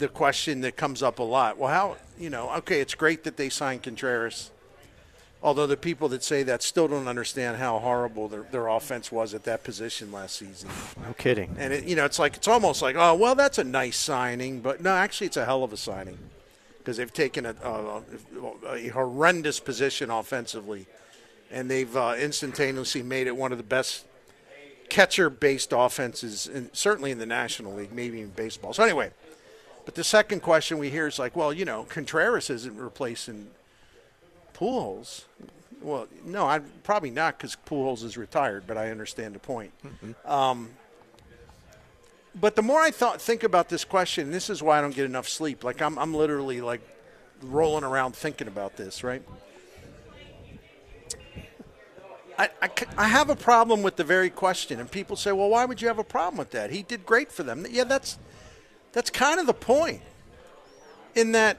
the question that comes up a lot. Well, how, okay, it's great that they signed Contreras. Although the people that say that still don't understand how horrible their offense was at that position last season. No kidding. And it's almost like, oh, well, that's a nice signing, but no, actually, it's a hell of a signing because they've taken a horrendous position offensively, and they've instantaneously made it one of the best catcher-based offenses, certainly in the National League, maybe in baseball. So anyway, but the second question we hear is like, well, Contreras isn't replacing Pujols. Well, no, probably not because Pujols is retired, but I understand the point. Mm-hmm. But the more I think about this question, and this is why I don't get enough sleep. Like I'm literally like rolling around thinking about this, right? I have a problem with the very question, and people say, well, why would you have a problem with that? He did great for them. Yeah, that's kind of the point, in that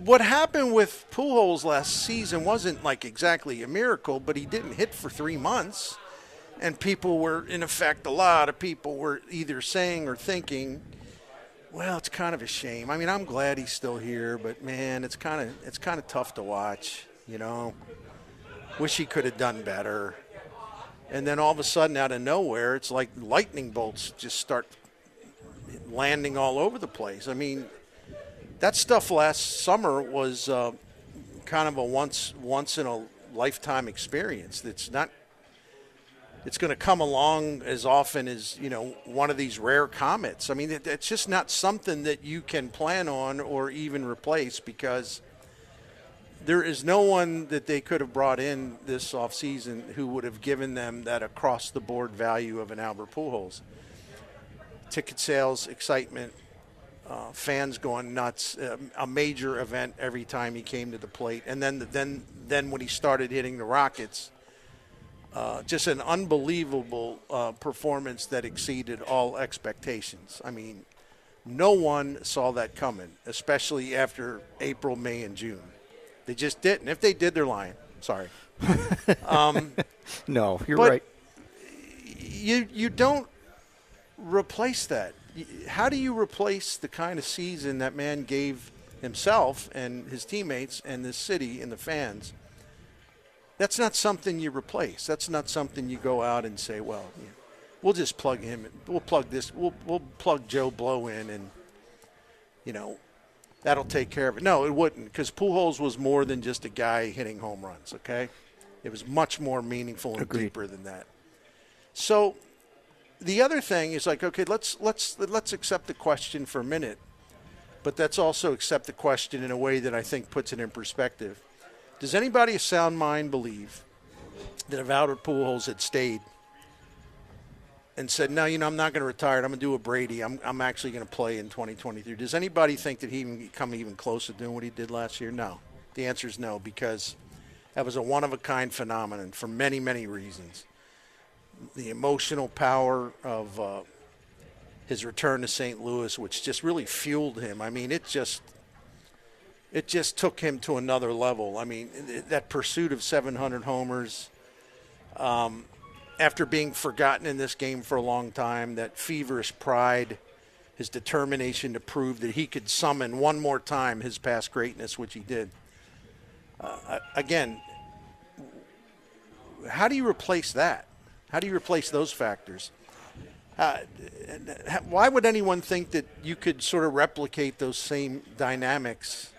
what happened with Pujols last season wasn't like exactly a miracle, but he didn't hit for 3 months, and people were, in effect, a lot of people were either saying or thinking, well, it's kind of a shame. I mean, I'm glad he's still here, but man, it's kind of tough to watch, Wish he could have done better. And then all of a sudden, out of nowhere, it's like lightning bolts just start landing all over the place. I mean, that stuff last summer was kind of a once in a lifetime experience. It's going to come along as often as, one of these rare comets. I mean, it's just not something that you can plan on or even replace, because there is no one that they could have brought in this offseason who would have given them that across-the-board value of an Albert Pujols. Ticket sales, excitement, fans going nuts, a major event every time he came to the plate. And then when he started hitting the Rockets, just an unbelievable performance that exceeded all expectations. I mean, no one saw that coming, especially after April, May, and June. They just didn't. If they did, they're lying. Sorry. No, you're right. You don't replace that. How do you replace the kind of season that man gave himself and his teammates and the city and the fans? That's not something you replace. That's not something you go out and say, well, we'll just plug him in. We'll plug this. We'll plug Joe Blow in, and, that'll take care of it. No, it wouldn't, because Pujols was more than just a guy hitting home runs, okay? It was much more meaningful and deeper than that. So the other thing is like, okay, let's accept the question for a minute, but let's also accept the question in a way that I think puts it in perspective. Does anybody of sound mind believe that if Albert Pujols had stayed and said, no, I'm not going to retire, I'm going to do a Brady, I'm actually going to play in 2023, does anybody think that he can come even close to doing what he did last year? No. The answer is no, because that was a one-of-a-kind phenomenon for many, many reasons. The emotional power of his return to St. Louis, which just really fueled him. I mean, it just took him to another level. I mean, that pursuit of 700 homers, after being forgotten in this game for a long time, that feverish pride, his determination to prove that he could summon one more time his past greatness, which he did. Again, how do you replace that? How do you replace those factors? Why would anyone think that you could sort of replicate those same dynamics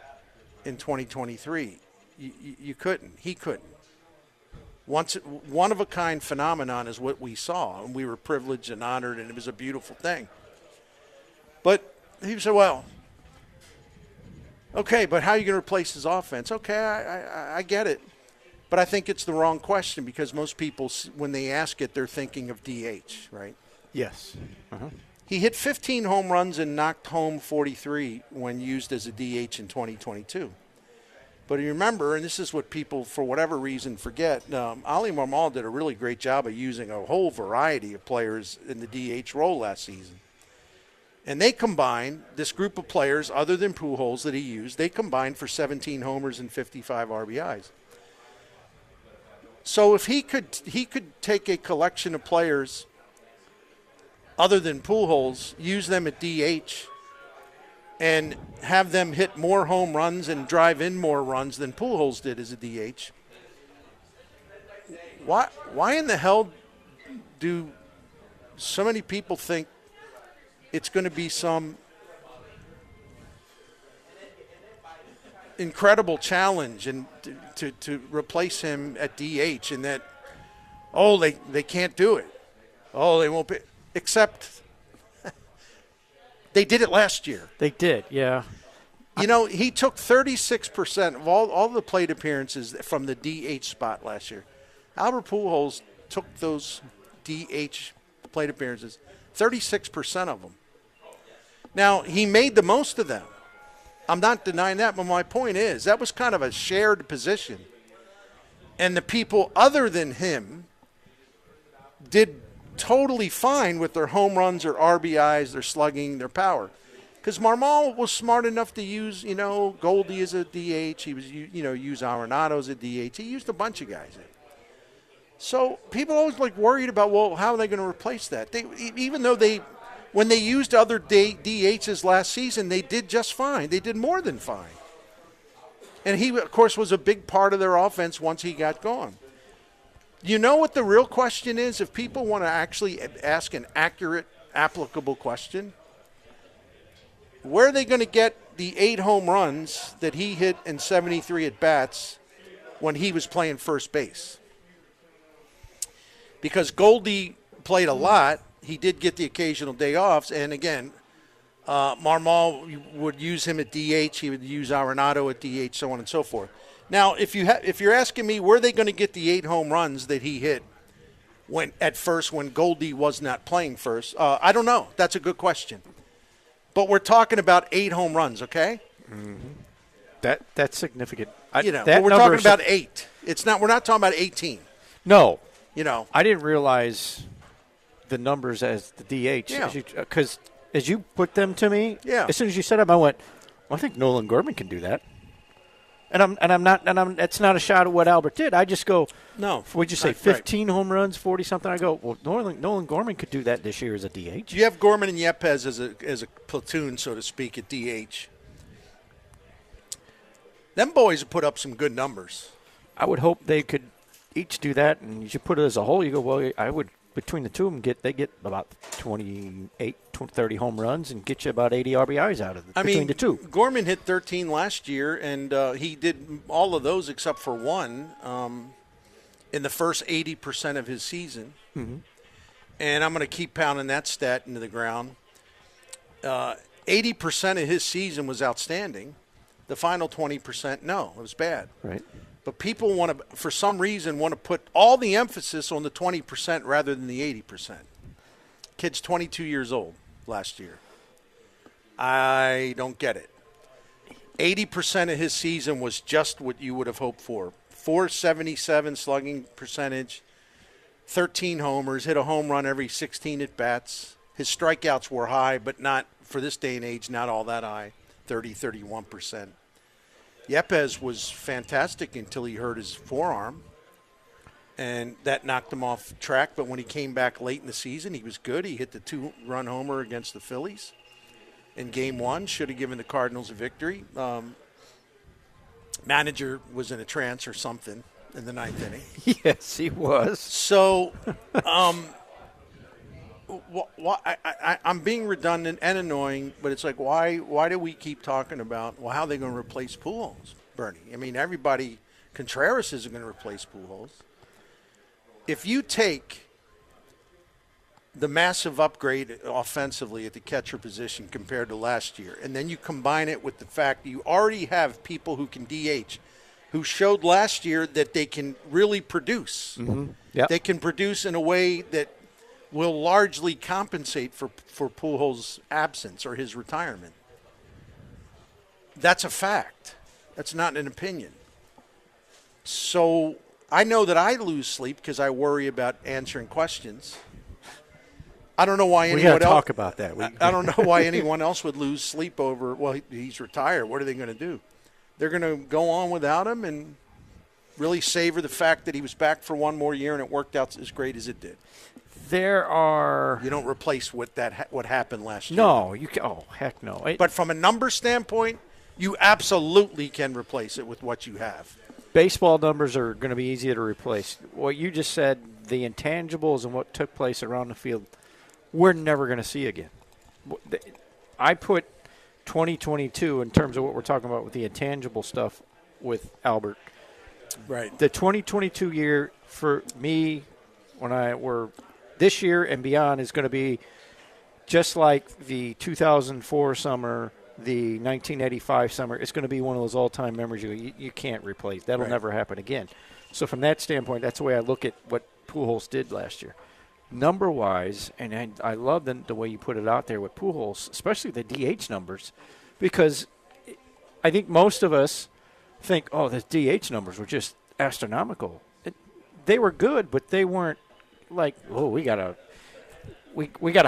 in 2023? You couldn't. He couldn't. One-of-a-kind phenomenon is what we saw, and we were privileged and honored, and it was a beautiful thing. But he said, well, okay, but how are you going to replace his offense? Okay, I get it. But I think it's the wrong question, because most people, when they ask it, they're thinking of DH, right? Yes. Uh-huh. He hit 15 home runs and knocked home 43 when used as a DH in 2022. But you remember, and this is what people, for whatever reason, forget, Ali Marmol did a really great job of using a whole variety of players in the DH role last season. And they combined, this group of players, other than Pujols that he used, they combined for 17 homers and 55 RBIs. So if he could take a collection of players other than Pujols, use them at DH and have them hit more home runs and drive in more runs than Pujols did as a DH. Why in the hell do so many people think it's going to be some incredible challenge and to replace him at DH, and that, they can't do it. They won't be. Except they did it last year. They did, yeah. He took 36% of all the plate appearances from the DH spot last year. Albert Pujols took those DH plate appearances, 36% of them. Now, he made the most of them. I'm not denying that, but my point is that was kind of a shared position. And the people other than him did totally fine with their home runs, their RBIs, their slugging, their power. Because Marmol was smart enough to use, Goldie as a DH. He was, use Arenado as a DH. He used a bunch of guys. So people always worried about, how are they going to replace that? Even though when they used other DHs last season, they did just fine. They did more than fine. And he, of course, was a big part of their offense once he got going. You know what the real question is? If people want to actually ask an accurate, applicable question, where are they going to get the 8 home runs that he hit in 73 at-bats when he was playing first base? Because Goldie played a lot. He did get the occasional day offs. And, again, Marmol would use him at DH. He would use Arenado at DH, so on and so forth. Now, if you're asking me where are they going to get the 8 home runs that he hit when Goldie was not playing first, I don't know. That's a good question. But we're talking about 8 home runs, okay? Mm-hmm. That's significant. But we're talking about 8. We're not talking about 18. No. I didn't realize the numbers as the DH. Yeah. Because as you put them to me, as soon as you said them, I went, I think Nolan Gorman can do that. And that's not a shot at what Albert did. I just go, no. What'd you say, 15 home runs, 40 something? I go, well, Nolan Gorman could do that this year as a DH. You have Gorman and Yepez as a platoon, so to speak, at DH. Them boys have put up some good numbers. I would hope they could each do that, and you should put it as a whole. You go, well, I would, between the two of them, they get about 30 home runs and get you about 80 RBIs out of it between the two. Gorman hit 13 last year, and he did all of those except for one in the first 80% of his season. Mm-hmm. And I'm going to keep pounding that stat into the ground. 80% of his season was outstanding. The final 20%, no, it was bad. Right. But people for some reason, want to put all the emphasis on the 20% rather than the 80%. Kid's 22 years old last year. I don't get it. 80% of his season was just what you would have hoped for. 477 slugging percentage, 13 homers, hit a home run every 16 at-bats. His strikeouts were high, but not, for this day and age, not all that high, 31%. Yepez was fantastic until he hurt his forearm, and that knocked him off track. But when he came back late in the season, he was good. He hit the 2-run homer against the Phillies in Game 1. Should have given the Cardinals a victory. Manager was in a trance or something in the 9th inning. Yes, he was. So I'm being redundant and annoying, but it's like, why do we keep talking about, how are they going to replace Pujols, Bernie? I mean, Contreras isn't going to replace Pujols. If you take the massive upgrade offensively at the catcher position compared to last year, and then you combine it with the fact that you already have people who can DH, who showed last year that they can really produce. Mm-hmm. Yep. They can produce in a way that will largely compensate for Pujols' absence or his retirement. That's a fact. That's not an opinion. So I know that I lose sleep because I worry about answering questions. I don't know why anyone else. We got to talk about that. I don't know why anyone else would lose sleep over, he's retired. What are they going to do? They're going to go on without him, and really savor the fact that he was back for one more year and it worked out as great as it did? You don't replace what happened last year. No, you can. Oh, heck no. But from a number standpoint, you absolutely can replace it with what you have. Baseball numbers are going to be easier to replace. What you just said, the intangibles and what took place around the field, we're never going to see again. I put 2022 in terms of what we're talking about with the intangible stuff with Albert. Right. The 2022 year for me, this year and beyond, is going to be just like the 2004 summer, the 1985 summer. It's going to be one of those all-time memories you can't replace. That'll never happen again. So from that standpoint, that's the way I look at what Pujols did last year. Number-wise, and I love the way you put it out there with Pujols, especially the DH numbers, because I think most of us think, oh, the DH numbers were just astronomical. They were good, but they weren't like, oh, we gotta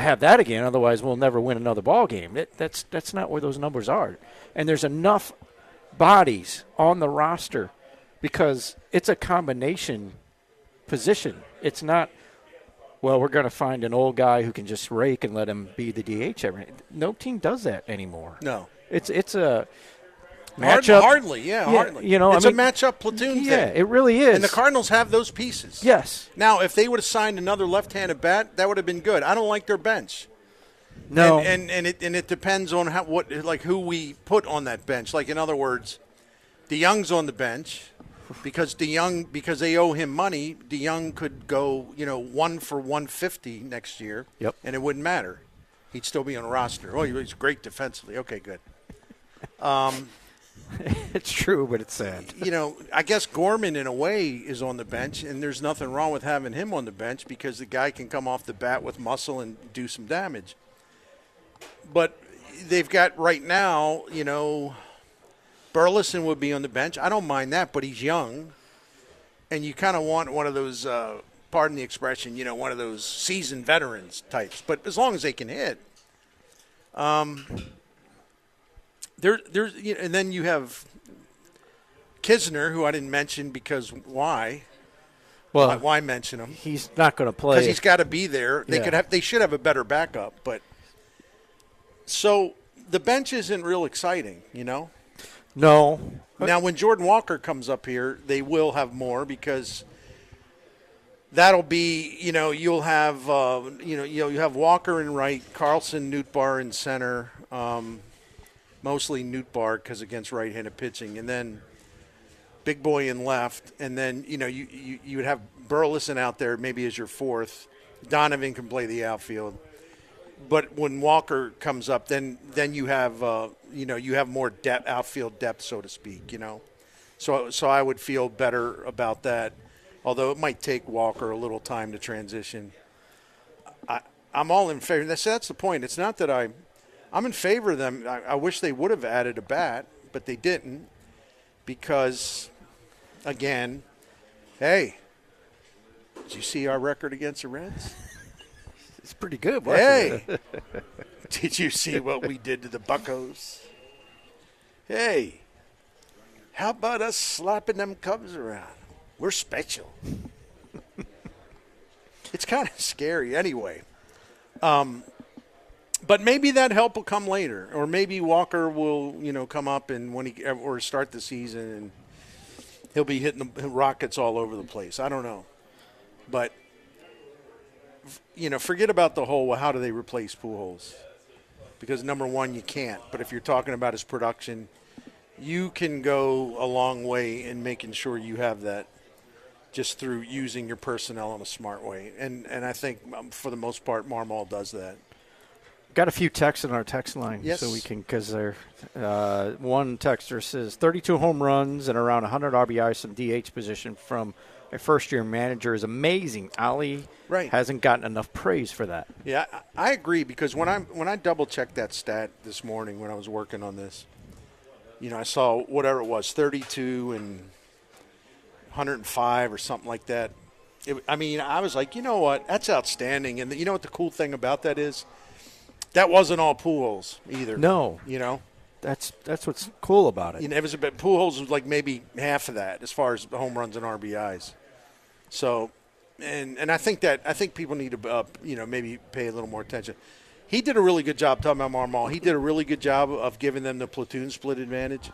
have that again, otherwise we'll never win another ball game. That's not where those numbers are. And there's enough bodies on the roster because it's a combination position. It's not, well, we're going to find an old guy who can just rake and let him be the DH. No team does that anymore. No. It's a matchup. Hardly. It's a matchup platoon thing. Yeah, it really is. And the Cardinals have those pieces. Yes. Now, if they would have signed another left-handed bat, that would have been good. I don't like their bench. No. And it depends on who we put on that bench. Like, in other words, DeYoung's on the bench because they owe him money. DeYoung could go, 1 for 150 next year. Yep. And it wouldn't matter. He'd still be on the roster. Oh, he's great defensively. Okay, good. It's true, but it's sad. I guess Gorman, in a way, is on the bench, and there's nothing wrong with having him on the bench because the guy can come off the bat with muscle and do some damage. But they've got right now, Burleson would be on the bench. I don't mind that, but he's young, and you kind of want one of those, pardon the expression, one of those seasoned veterans types. But as long as they can hit. And then you have Kisner, who I didn't mention because why? Well, why mention him? He's not going to play because he's got to be there. They should have a better backup, but so the bench isn't real exciting, No. Now, when Jordan Walker comes up here, they will have more because that'll be you'll have you have Walker in right, Carlson, Nootbaar in center. Mostly Nootbaar because against right-handed pitching, and then Big Boy in left, and then you would have Burleson out there maybe as your fourth. Donovan can play the outfield, but when Walker comes up, then you have you have more depth, outfield depth, so to speak. So I would feel better about that, although it might take Walker a little time to transition. I'm all in favor. That's the point. It's not that I'm in favor of them. I wish they would have added a bat, but they didn't because, again, hey, did you see our record against the Reds? It's pretty good. Hey, did you see what we did to the Buccos? Hey, how about us slapping them Cubs around? We're special. It's kind of scary anyway. But maybe that help will come later, or maybe Walker will, come up and or start the season and he'll be hitting the rockets all over the place. I don't know, but forget about the whole. Well, how do they replace Pujols? Because number one, you can't. But if you're talking about his production, you can go a long way in making sure you have that, just through using your personnel in a smart way. And I think for the most part, Marmol does that. Got a few texts in our text line, yes. So we can, because they're one texter says 32 home runs and around 100 RBIs from DH position from a first-year manager is amazing. Ali hasn't gotten enough praise for that. Yeah, I agree because when I double-checked that stat this morning when I was working on this, I saw whatever it was, 32 and 105 or something like that. I was like, you know what, that's outstanding. And you know what the cool thing about that is? That wasn't all Pujols either. No. That's what's cool about it. You know, it was a bit. Pujols was like maybe half of that as far as home runs and RBIs. So, and I think people need to maybe pay a little more attention. He did a really good job talking about Marmol. He did a really good job of giving them the platoon split advantage.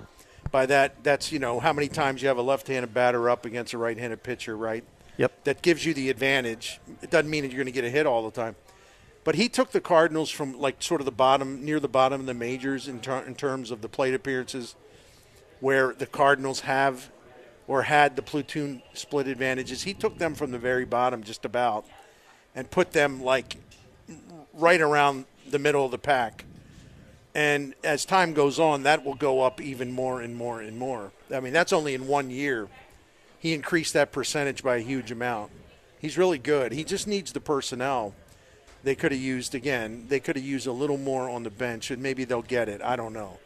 By that's how many times you have a left-handed batter up against a right-handed pitcher, right? Yep. That gives you the advantage. It doesn't mean that you're going to get a hit all the time. But he took the Cardinals from like sort of the bottom, near the bottom of the majors in terms of the plate appearances, where the Cardinals have or had the platoon split advantages. He took them from the very bottom just about and put them like right around the middle of the pack. And as time goes on, that will go up even more and more and more. I mean, that's only in 1 year. He increased that percentage by a huge amount. He's really good. He just needs the personnel. They could have used a little more on the bench, and maybe they'll get it. I don't know.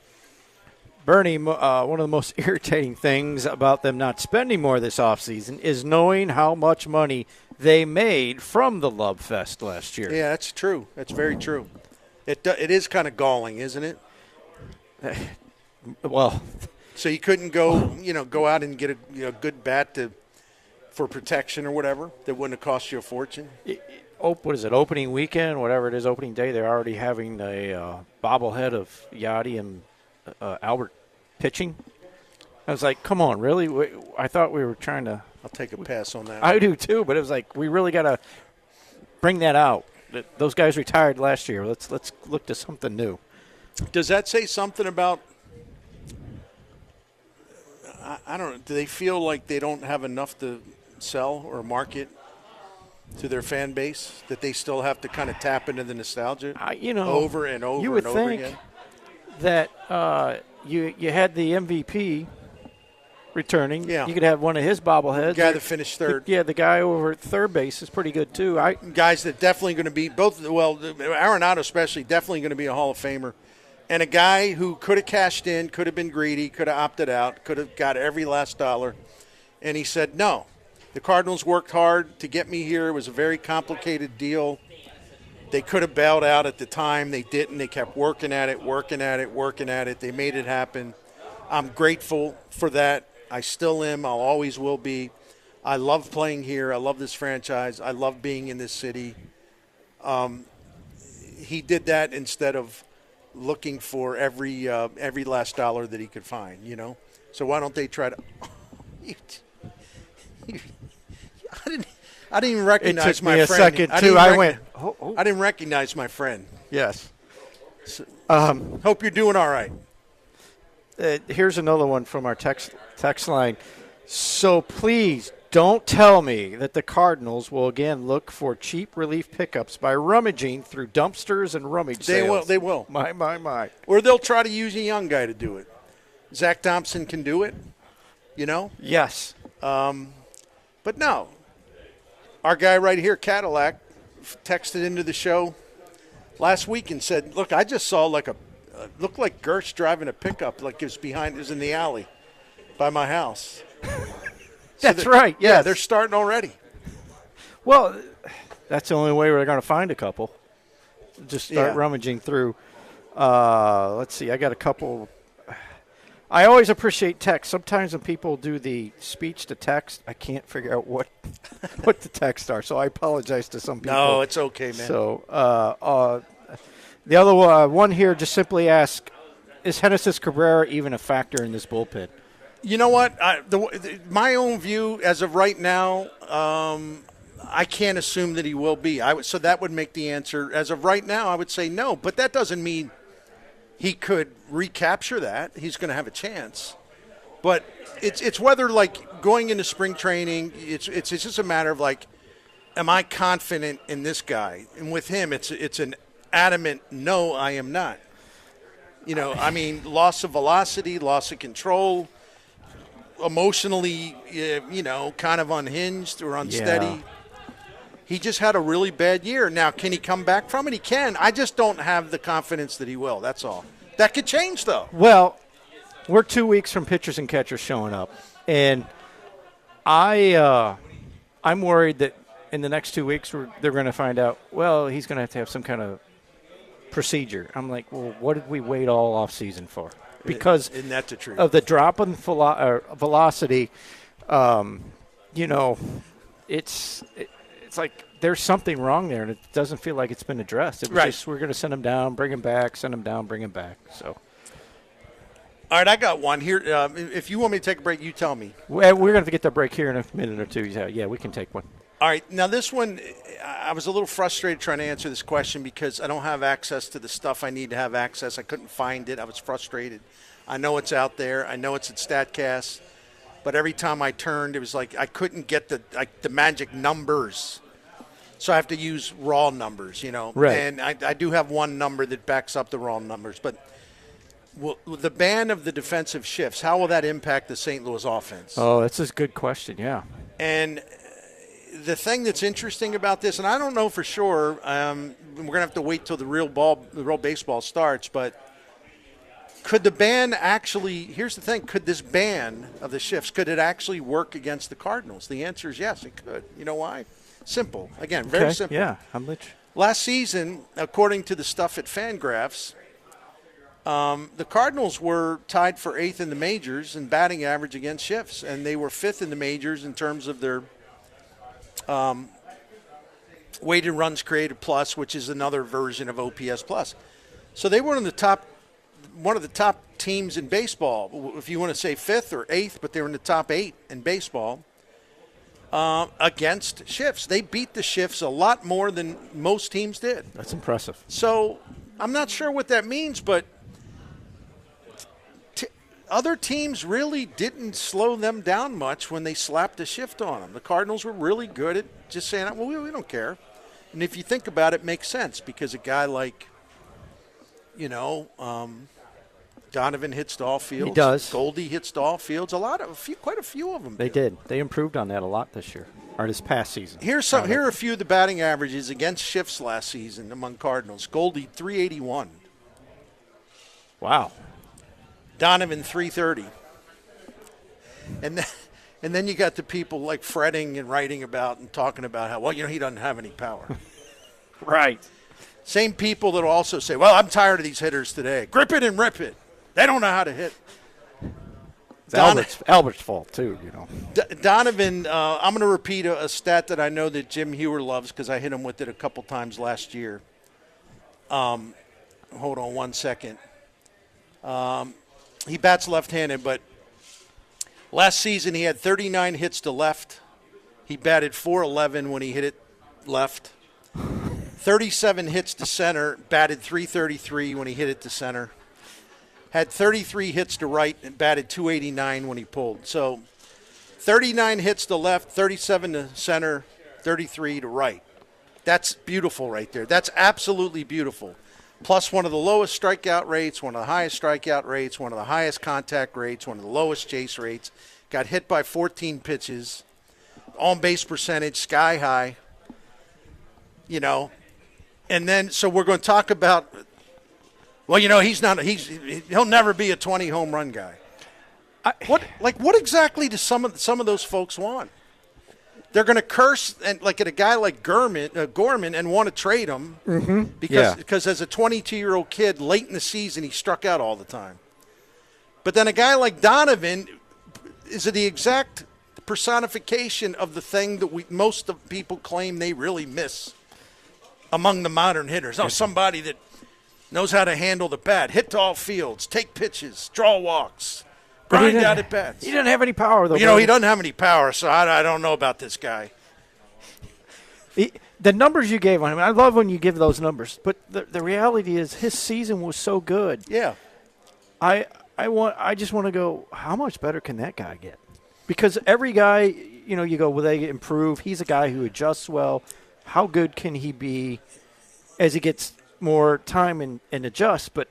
Bernie, one of the most irritating things about them not spending more this offseason is knowing how much money they made from the Love Fest last year. Yeah, that's true. That's very true. It is kind of galling, isn't it? Well, so you couldn't go out and get a good bat for protection or whatever that wouldn't have cost you a fortune. What is it? Opening weekend, whatever it is, opening day. They're already having a bobblehead of Yachty and Albert pitching. I was like, come on, really? I thought we were trying to. I'll take a pass on that. I do too, but it was like we really got to bring that out. Those guys retired last year. Let's look to something new. Does that say something about? I don't know. Do they feel like they don't have enough to sell or market to their fan base, that they still have to kind of tap into the nostalgia over and over you would and over think again? That you had the MVP returning. Yeah. You could have one of his bobbleheads. The guy that finished third. The guy over at third base is pretty good too. Guys that definitely going to be Arenado especially definitely going to be a Hall of Famer. And a guy who could have cashed in, could have been greedy, could have opted out, could have got every last dollar. And he said, no. The Cardinals worked hard to get me here. It was a very complicated deal. They could have bailed out at the time. They didn't. They kept working at it. They made it happen. I'm grateful for that. I still am. I'll always will be. I love playing here. I love this franchise. I love being in this city. He did that instead of looking for every last dollar that he could find, So why don't they try to I didn't even recognize my friend. It took me a second, too. I went, oh. I didn't recognize my friend. Yes. So, hope you're doing all right. Here's another one from our text line. So please don't tell me that the Cardinals will again look for cheap relief pickups by rummaging through dumpsters and rummage sales. They will. My. Or they'll try to use a young guy to do it. Zach Thompson can do it, Yes. But no. Our guy right here, Cadillac, texted into the show last week and said, look, I just saw looked like Gersh driving a pickup like it was in the alley by my house. That's right, yes. Yeah, they're starting already. Well, that's the only way we're going to find a couple. Just start rummaging through. Let's see, I got a couple. I always appreciate text. Sometimes when people do the speech to text, I can't figure out what the texts are, so I apologize to some people. No, it's okay, man. So the other one here just simply asks, is Genesis Cabrera even a factor in this bullpen? You know what? My own view as of right now, I can't assume that he will be. So that would make the answer. As of right now, I would say no, but that doesn't mean he could recapture that. He's going to have a chance. But it's whether, like, going into spring training, it's just a matter of, like, am I confident in this guy? And with him, it's an adamant no, I am not. Loss of velocity, loss of control, emotionally, kind of unhinged or unsteady. Yeah. He just had a really bad year. Now, can he come back from it? He can. I just don't have the confidence that he will. That's all. That could change, though. Well, we're 2 weeks from pitchers and catchers showing up, and I'm worried that in the next 2 weeks they're going to find out, well, he's going to have some kind of procedure. I'm like, well, what did we wait all off season for? because isn't that the truth? of the drop in velocity. It's like there's something wrong there, and it doesn't feel like it's been addressed. It was just we're going to send him down, bring him back, send him down, bring him back. So. All right, I got one here. If you want me to take a break, you tell me. Well, we're going to get the break here in a minute or two. Yeah, we can take one. All right, now this one, I was a little frustrated trying to answer this question because I don't have access to the stuff I need to have access. I couldn't find it. I was frustrated. I know it's out there. I know it's at StatCast. But every time I turned, it was like I couldn't get the magic numbers. So I have to use raw numbers, Right. And I do have one number that backs up the raw numbers. But the ban of the defensive shifts, how will that impact the St. Louis offense? Oh, that's a good question, yeah. And the thing that's interesting about this, and I don't know for sure, we're going to have to wait till the real baseball starts, but could the ban actually – here's the thing. Could this ban of the shifts, could it actually work against the Cardinals? The answer is yes, it could. You know why? Simple. Again, very simple. Yeah, I'm with you. Last season, according to the stuff at Fangraphs, the Cardinals were tied for 8th in the majors in batting average against shifts, and they were 5th in the majors in terms of their weighted runs created plus, which is another version of OPS plus. So they were one of the top teams in baseball, if you want to say 5th or 8th, but they were in the top 8 in baseball against shifts. They beat the shifts a lot more than most teams did. That's impressive. So I'm not sure what that means, but other teams really didn't slow them down much when they slapped a shift on them. The Cardinals were really good at just saying, well, we don't care. And if you think about it, it makes sense because a guy like, Donovan hits to all fields. He does. Goldie hits to all fields. Quite a few of them. They did. They improved on that a lot this year, or this past season. Here are a few of the batting averages against shifts last season among Cardinals. Goldie, 381. Wow. Donovan, 330. And then you got the people like fretting and writing about and talking about how, he doesn't have any power. Right. Same people that will also say, well, I'm tired of these hitters today. Grip it and rip it. They don't know how to hit. It's Albert's fault, too, Donovan, I'm going to repeat a stat that I know that Jim Hewer loves because I hit him with it a couple times last year. Hold on one second. He bats left-handed, but last season he had 39 hits to left. He batted .411 when he hit it left. 37 hits to center, batted .333 when he hit it to center. Had 33 hits to right and batted .289 when he pulled. So 39 hits to left, 37 to center, 33 to right. That's beautiful right there. That's absolutely beautiful. Plus one of the lowest strikeout rates, one of the highest strikeout rates, one of the highest contact rates, one of the lowest chase rates. Got hit by 14 pitches. On-base percentage, sky high. And then, so we're going to talk about, he'll never be a 20 home run guy. What exactly do some of those folks want? They're going to curse and at a guy like Gorman and want to trade him because as a 22-year-old kid late in the season he struck out all the time. But then a guy like Donovan is the exact personification of the thing that most of people claim they really miss among the modern hitters. Somebody that knows how to handle the bat, hit to all fields, take pitches, draw walks. Grind out at bats. He doesn't have any power, though. He doesn't have any power, so I don't know about this guy. The numbers you gave on him, I love when you give those numbers, but the reality is his season was so good. Yeah. I just want to go, how much better can that guy get? Because every guy, you go, will they improve? He's a guy who adjusts well. How good can he be as he gets more time and adjusts? But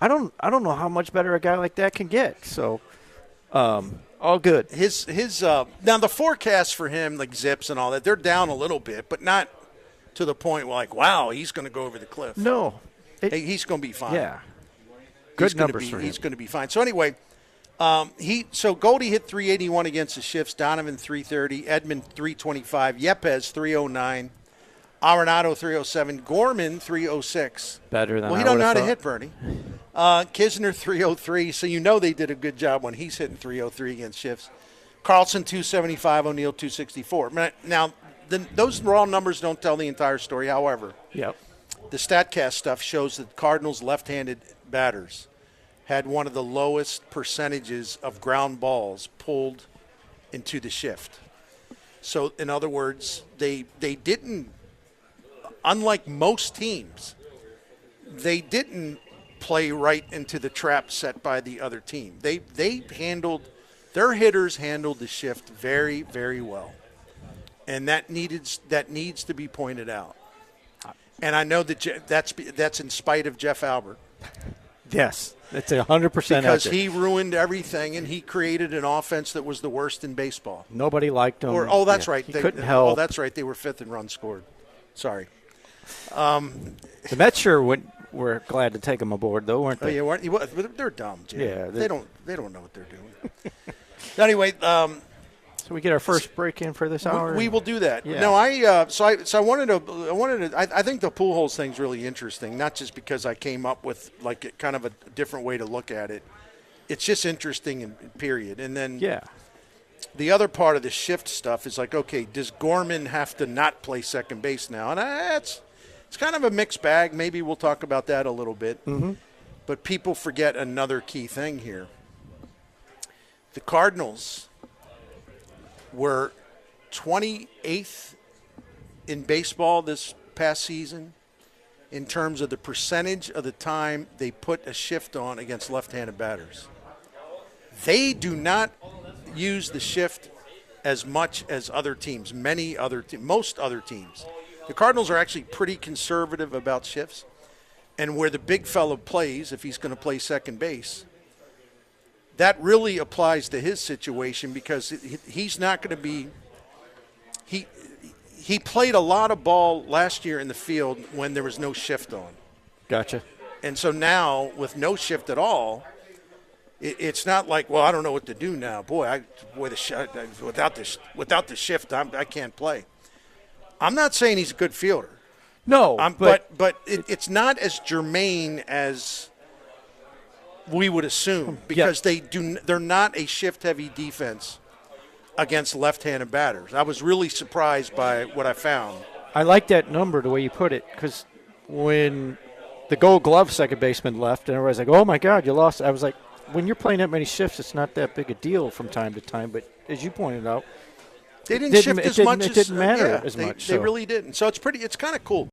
I don't know how much better a guy like that can get. So, all good. His now the forecast for him, like Zips and all that, they're down a little bit, but not to the point where wow, he's going to go over the cliff. No, he's going to be fine. Yeah, good numbers for him. He's going to be fine. So anyway, Goldie hit 381 against the shifts. Donovan 330, Edmund 325, Yepes 309. Arenado 307, Gorman 306. Better than he doesn't know how to hit, Bernie. Kisner 303. So you know they did a good job when he's hitting 303 against shifts. Carlson 275, O'Neill 264. Now, those raw numbers don't tell the entire story. However, Yep. the StatCast stuff shows that Cardinals left-handed batters had one of the lowest percentages of ground balls pulled into the shift. So, in other words, they didn't, unlike most teams, they didn't play right into the trap set by the other team. Their hitters handled the shift very, very well. And that needs to be pointed out. And I know that's in spite of Jeff Albert. Yes, that's 100% because accurate. he ruined everything and he created an offense that was the worst in baseball. Nobody liked him. That's right. He couldn't help. Oh, that's right. They were fifth in runs scored. Sorry. The Mets sure were glad to take him aboard, though, weren't they? Oh, yeah, they're dumb, Jay. Yeah, they don't know what they're doing. Anyway, so we get our first break in for this hour. we will do that. Yeah. No, I wanted to. I think the Pujols thing's really interesting, not just because I came up with like kind of a different way to look at it. It's just interesting, in period. And then the other part of the shift stuff is like, okay, does Gorman have to not play second base now? And it's kind of a mixed bag. Maybe we'll talk about that a little bit. Mm-hmm. But people forget another key thing here. The Cardinals were 28th in baseball this past season in terms of the percentage of the time they put a shift on against left-handed batters. They do not use the shift as much as other teams, most other teams. The Cardinals are actually pretty conservative about shifts, and where the big fellow plays, if he's going to play second base, that really applies to his situation because he's not going to be – he played a lot of ball last year in the field when there was no shift on. Gotcha. And so now with no shift at all, it's not like, well, I don't know what to do now. Without the shift, I can't play. I'm not saying he's a good fielder. No, but it's not as germane as – we would assume because they're not a shift-heavy defense against left-handed batters. I was really surprised by what I found. I like that number, the way you put it, because when the Gold Glove second baseman left, and everybody's like, "Oh my God, you lost!" I was like, "When you're playing that many shifts, it's not that big a deal from time to time." But as you pointed out, they didn't shift as much. It didn't matter as much. They really didn't. So it's kind of cool.